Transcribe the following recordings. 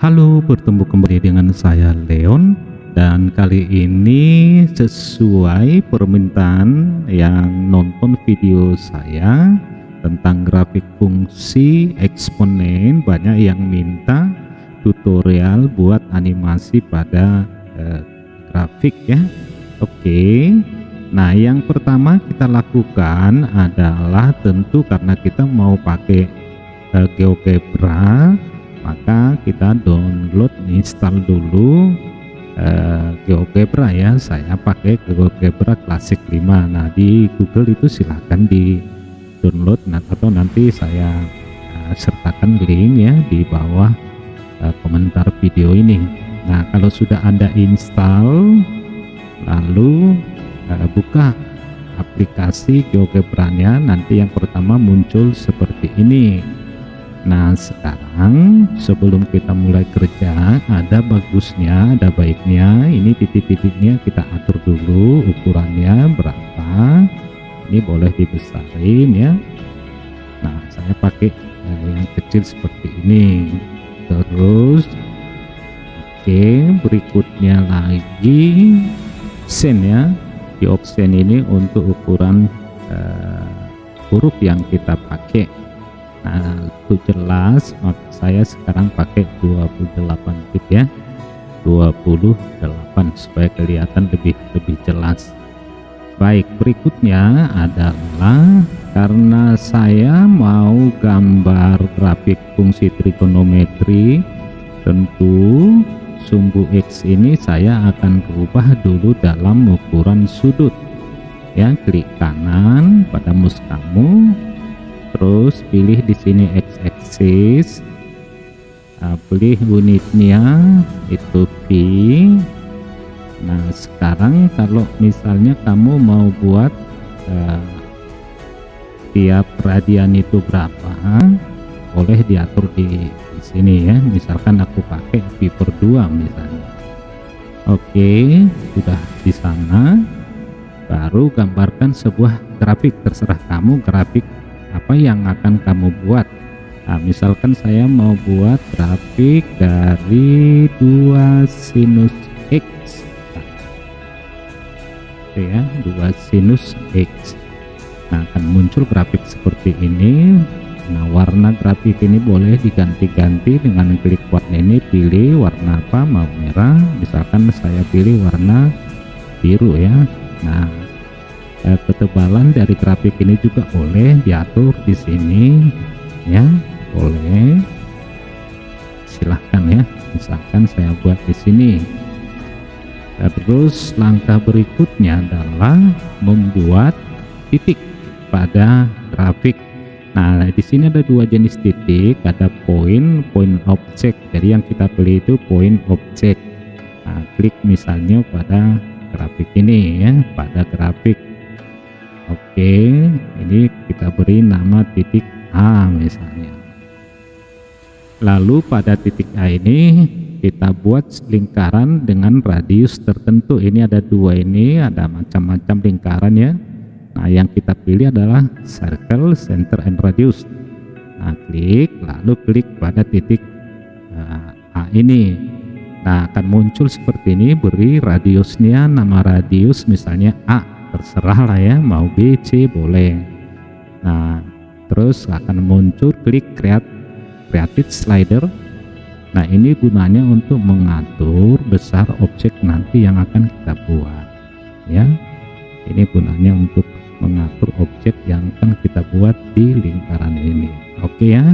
Halo, bertemu kembali dengan saya Leon, dan kali ini sesuai permintaan yang nonton video saya tentang grafik fungsi eksponen. Banyak yang minta tutorial buat animasi pada grafik ya. Oke. Nah, yang pertama kita lakukan adalah tentu karena kita mau pakai GeoGebra, maka kita download, install dulu GeoGebra ya. Saya pakai GeoGebra Classic 5. Nah, di Google itu silahkan di download atau nanti saya sertakan link ya di bawah komentar video ini. Nah, kalau sudah Anda install, lalu buka aplikasi GeoGebra-nya, nanti yang pertama muncul seperti ini. Nah, sekarang sebelum kita mulai kerja, ada bagusnya, ada baiknya ini titik-titiknya kita atur dulu ukurannya berapa. Ini boleh dibesarin ya. Nah, saya pakai yang kecil seperti ini. Terus oke, berikutnya lagi sen ya. Di option ini untuk ukuran huruf yang kita pakai. Nah, untuk jelas maka saya sekarang pakai 28 bit ya, 28 supaya kelihatan lebih jelas. Baik, berikutnya adalah karena saya mau gambar grafik fungsi trigonometri, tentu sumbu X ini saya akan rubah dulu dalam ukuran sudut ya. Klik kanan pada mouse kamu, terus pilih di sini X-axis, pilih unitnya itu pi. Nah, sekarang kalau misalnya kamu mau buat tiap radian itu berapa, boleh diatur di sini ya. Misalkan aku pakai pi per 2 misalnya. Oke, sudah di sana. Baru gambarkan sebuah grafik, terserah kamu grafik apa yang akan kamu buat. Nah, misalkan saya mau buat grafik dari 2 sinus X. Oke ya, 2 sinus X. Nah, akan muncul grafik seperti ini. Nah, warna grafik ini boleh diganti-ganti dengan klik warna ini, pilih warna apa, mau merah, misalkan saya pilih warna biru ya. Nah, ketebalan dari grafik ini juga boleh diatur di sini ya, boleh, silahkan ya. Misalkan saya buat di sini. Terus langkah berikutnya adalah membuat titik pada grafik. Nah, di sini ada 2 jenis titik, ada point object. Jadi yang kita pilih itu point object. Nah, klik misalnya pada grafik ini ya, pada grafik. Oke, ini kita beri nama titik A misalnya. Lalu pada titik A ini kita buat lingkaran dengan radius tertentu. Ini ada 2, ini ada macam-macam lingkaran ya. Nah, yang kita pilih adalah circle, center, and radius. Nah, klik, lalu klik pada titik A ini. Nah, akan muncul seperti ini, beri radiusnya nama radius misalnya A, terserah lah ya, mau B, C boleh. Nah, terus akan muncul klik create slider. Nah, ini gunanya untuk mengatur besar objek nanti yang akan kita buat ya. Ini gunanya untuk mengatur objek yang akan kita buat di lingkaran ini. Oke ya.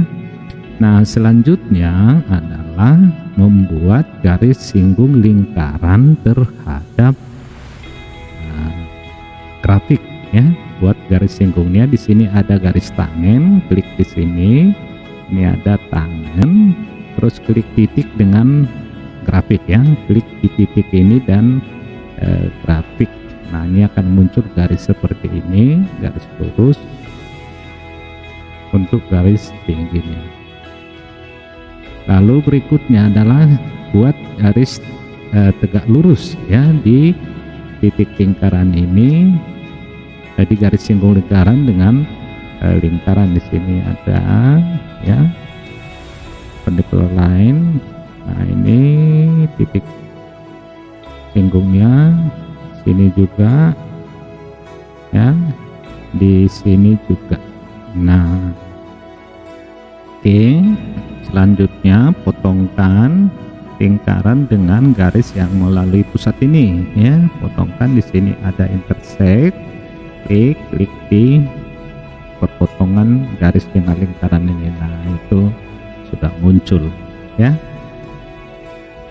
Nah, selanjutnya adalah membuat garis singgung lingkaran terhadap grafik ya. Buat garis singgungnya di sini ada garis tangan, klik di sini. Ini ada tangan, terus klik titik dengan grafik ya. Klik di titik ini dan grafik. Nah, ini akan muncul garis seperti ini, garis lurus untuk garis tingginya. Lalu berikutnya adalah buat garis tegak lurus ya di titik lingkaran ini. Jadi garis singgung lingkaran dengan lingkaran di sini ada ya, perpendicular line. Nah, singgungnya, sini juga ya, di sini juga. Nah, oke, selanjutnya potongkan lingkaran dengan garis yang melalui pusat ini ya. Potongkan, di sini ada intersect, klik di perpotongan garis dengan lingkaran ini. Nah, itu sudah muncul ya.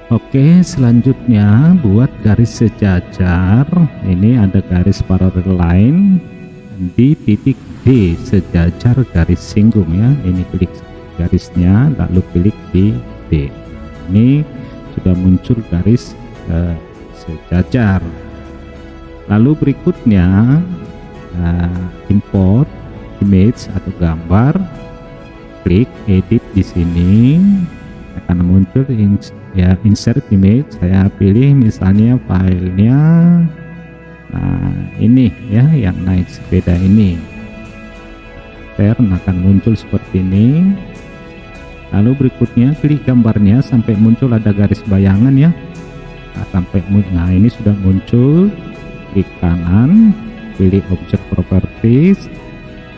Oke, selanjutnya buat garis sejajar. Ini ada garis parallel line di titik D sejajar garis singgung ya. Ini klik garisnya lalu klik di D. Ini sudah muncul garis sejajar. Lalu berikutnya import image atau gambar, klik edit di sini, akan muncul insert image. Saya pilih misalnya filenya, nah ini ya yang naik sepeda ini, akan muncul seperti ini. Lalu berikutnya klik gambarnya sampai muncul ada garis bayangan ya, nah ini sudah muncul. Klik kanan, pilih object properties.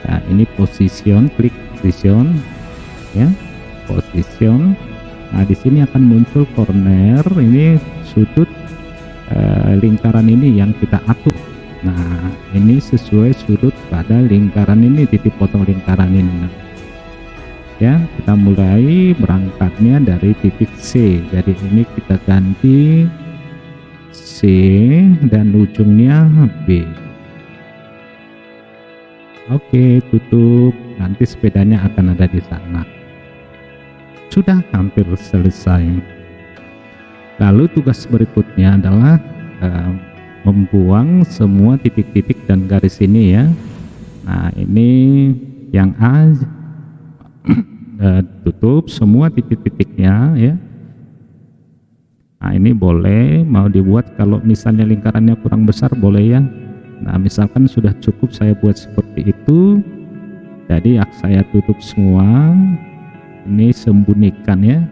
Nah, ini position, klik position ya, position. Nah, di sini akan muncul corner, ini sudut lingkaran ini yang kita atur. Nah, ini sesuai sudut pada lingkaran ini, titik potong lingkaran ini. Ya, kita mulai berangkatnya dari titik C. Jadi ini kita ganti C dan ujungnya B. Oke, tutup. Nanti sepedanya akan ada di sana. Sudah hampir selesai. Lalu tugas berikutnya adalah membuang semua titik-titik dan garis ini ya. Nah, ini yang A, tutup semua titik-titiknya ya. Nah, ini boleh mau dibuat, kalau misalnya lingkarannya kurang besar boleh ya. Nah, misalkan sudah cukup saya buat seperti itu, jadi saya tutup semua. Ini sembunyikan ya,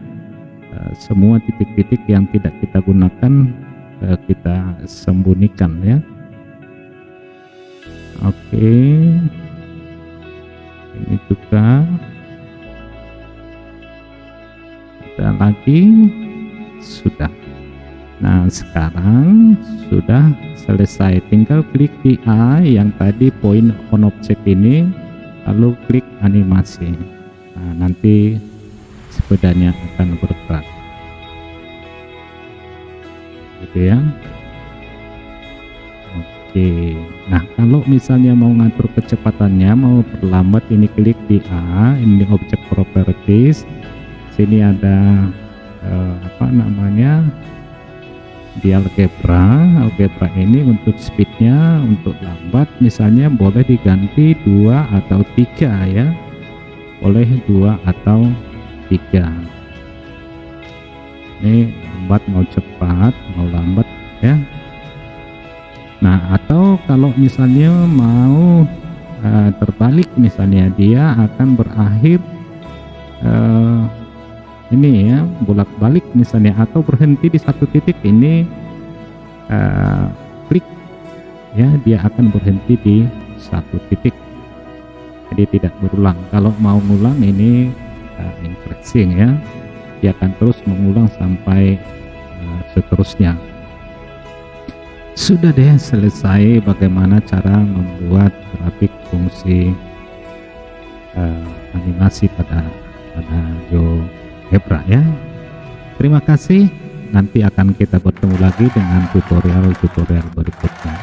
semua titik-titik yang tidak kita gunakan kita sembunyikan ya. Oke, ini juga ada lagi, sudah. Nah, sekarang sudah selesai, tinggal klik di A yang tadi point on object ini, lalu klik animasi. Nah, nanti sepedanya akan bergerak gitu ya. Oke, nah kalau misalnya mau ngatur kecepatannya, mau perlambat, ini klik di A, ini object properties, sini ada apa namanya, di algebra ini untuk speednya, untuk lambat misalnya boleh diganti 2 atau 3 ya, boleh 2 atau 3. Ini lambat mau cepat, mau lambat ya. Nah, atau kalau misalnya mau terbalik, misalnya dia akan berakhir ini ya, bolak-balik misalnya, atau berhenti di satu titik, ini klik ya, dia akan berhenti di satu titik, jadi tidak berulang. Kalau mau ngulang ini increasing ya, dia akan terus mengulang sampai seterusnya. Sudah deh selesai bagaimana cara membuat grafik fungsi animasi pada GeoGebra ya. Terima kasih, nanti akan kita bertemu lagi dengan tutorial berikutnya.